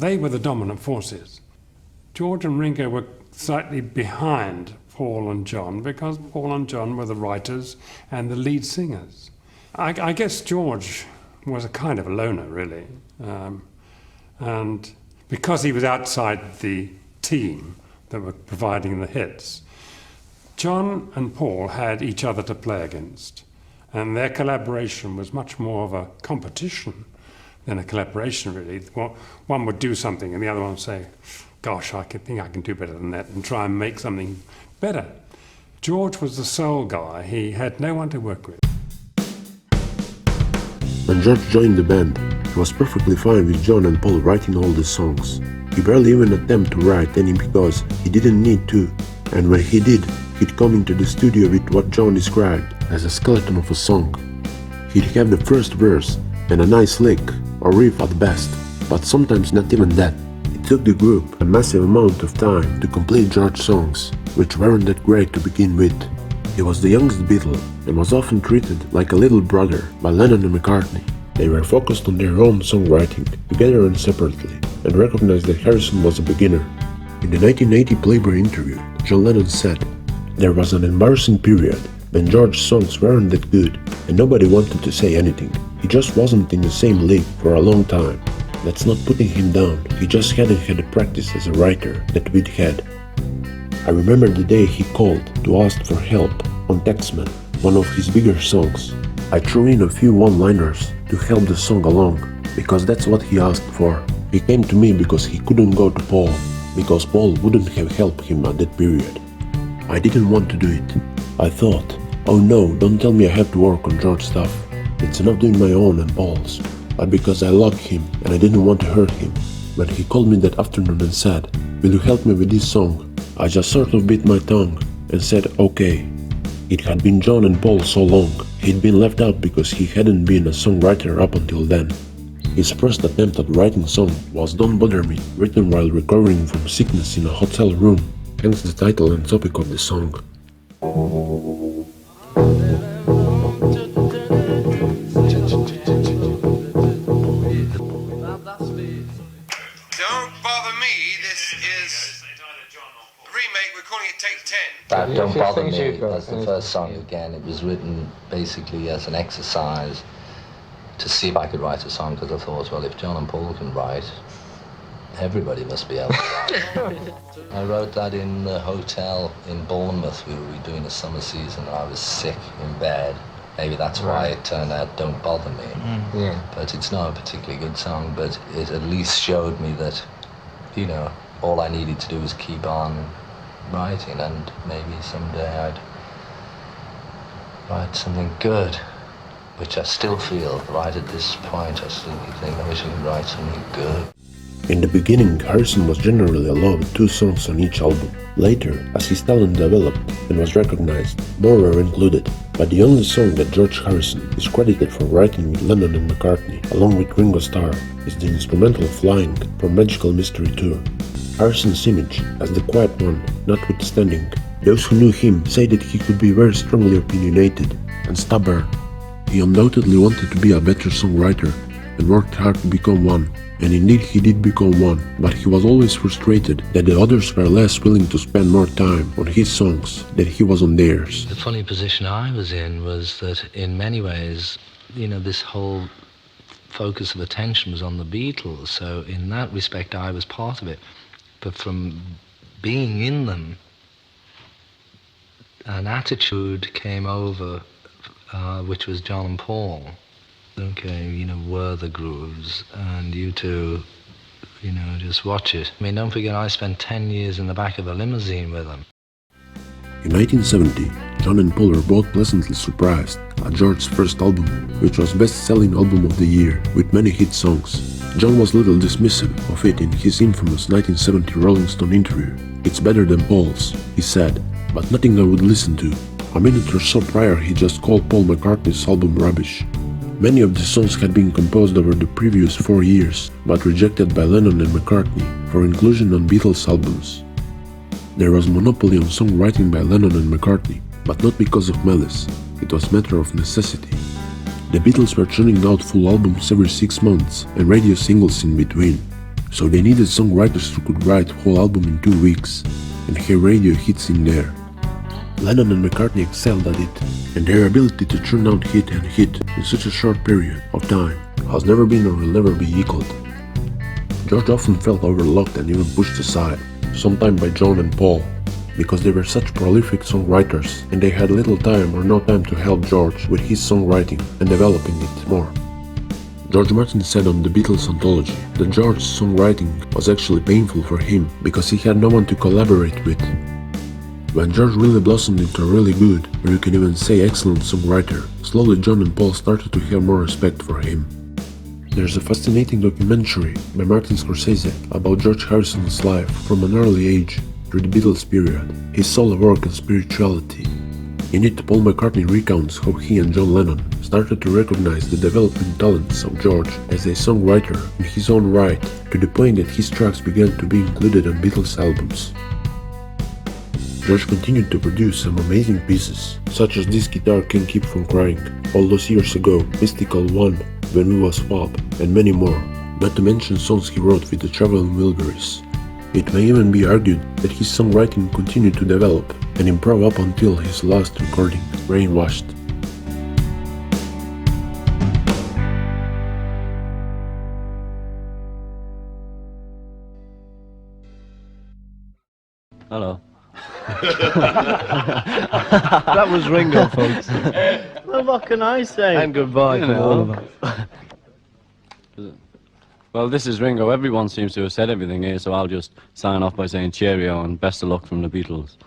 They were the dominant forces. George and Ringo were slightly behind Paul and John because Paul and John were the writers and the lead singers. I guess George was a kind of a loner, really. And because he was outside the team that were providing the hits, John and Paul had each other to play against. And their collaboration was much more of a competition than a collaboration, really. One would do something and the other one would say, gosh, I think I can do better than that, and try and make something better. George was the sole guy. He had no one to work with. When George joined the band, he was perfectly fine with John and Paul writing all the songs. He barely even attempted to write any because he didn't need to, and when he did, he'd come into the studio with what John described as a skeleton of a song. He'd have the first verse and a nice lick or riff at best, but sometimes not even that. It took the group a massive amount of time to complete George's songs, which weren't that great to begin with. He was the youngest Beatle and was often treated like a little brother by Lennon and McCartney. They were focused on their own songwriting, together and separately, and recognized that Harrison was a beginner. In the 1980 Playboy interview, John Lennon said, "There was an embarrassing period when George's songs weren't that good and nobody wanted to say anything. He just wasn't in the same league for a long time. That's not putting him down, he just hadn't had the practice as a writer that we'd had." I remember the day he called to ask for help on Taxman, one of his bigger songs. I threw in a few one-liners to help the song along, because that's what he asked for. He came to me because he couldn't go to Paul, because Paul wouldn't have helped him at that period. I didn't want to do it. I thought, oh no, don't tell me I have to work on George's stuff. It's enough doing my own and Paul's. But because I loved him and I didn't want to hurt him, when he called me that afternoon and said, "Will you help me with this song?" I just sort of bit my tongue and said, okay. It had been John and Paul so long, he'd been left out because he hadn't been a songwriter up until then. His first attempt at writing a song was Don't Bother Me, written while recovering from sickness in a hotel room, hence the title and topic of the song. Don't Bother Me, this is a remake, we're calling it Take 10. That Don't Bother Me, that's the first song again. It was written basically as an exercise to see if I could write a song, because I thought, well, if John and Paul can write, everybody must be able to write. I wrote that in the hotel in Bournemouth. We were doing a summer season and I was sick in bed. Maybe that's why it turned out Don't Bother Me. Yeah. But it's not a particularly good song, but it at least showed me that, you know, all I needed to do was keep on writing, and maybe someday I'd write something good, which I still feel right at this point. I still think I wish I could write something good. In the beginning, Harrison was generally allowed 2 songs on each album. Later, as his talent developed and was recognized, more were included. But the only song that George Harrison is credited for writing with Lennon and McCartney, along with Ringo Starr, is the instrumental Flying from Magical Mystery Tour. Harrison's image as the quiet one notwithstanding, those who knew him say that he could be very strongly opinionated and stubborn. He undoubtedly wanted to be a better songwriter and worked hard to become one. And indeed he did become one, but he was always frustrated that the others were less willing to spend more time on his songs than he was on theirs. The funny position I was in was that in many ways, you know, this whole focus of attention was on the Beatles, so in that respect I was part of it. But from being in them, an attitude came over which was John and Paul. Okay, you know, were the grooves, and you two, you know, just watch it. I mean, don't forget, I spent 10 years in the back of a limousine with them. In 1970, John and Paul were both pleasantly surprised at George's first album, which was best-selling album of the year, with many hit songs. John was little dismissive of it in his infamous 1970 Rolling Stone interview. "It's better than Paul's," he said, "but nothing I would listen to." A minute or so prior, he just called Paul McCartney's album rubbish. Many of the songs had been composed over the previous 4 years, but rejected by Lennon and McCartney for inclusion on Beatles albums. There was monopoly on songwriting by Lennon and McCartney, but not because of malice, it was a matter of necessity. The Beatles were churning out full albums every 6 months and radio singles in between. So they needed songwriters who could write a whole album in 2 weeks and have radio hits in there. Lennon and McCartney excelled at it, and their ability to churn out hit and hit in such a short period of time has never been or will never be equaled. George often felt overlooked and even pushed aside, sometimes by John and Paul, because they were such prolific songwriters and they had little time or no time to help George with his songwriting and developing it more. George Martin said on the Beatles anthology that George's songwriting was actually painful for him because he had no one to collaborate with. When George really blossomed into a really good, or you can even say excellent songwriter, slowly John and Paul started to have more respect for him. There's a fascinating documentary by Martin Scorsese about George Harrison's life from an early age through the Beatles period, his solo work and spirituality. In it, Paul McCartney recounts how he and John Lennon started to recognize the developing talents of George as a songwriter in his own right, to the point that his tracks began to be included on Beatles albums. George continued to produce some amazing pieces, such as This Guitar Can't Keep From Crying, all those years ago, Mystical One, When We Was Swap, and many more, not to mention songs he wrote with the Traveling Wilburys. It may even be argued that his songwriting continued to develop and improve up until his last recording, Brainwashed. Hello. That was Ringo, folks. Well, what can I say? And goodbye from all of us. Well, this is Ringo. Everyone seems to have said everything here, so I'll just sign off by saying cheerio and best of luck from the Beatles.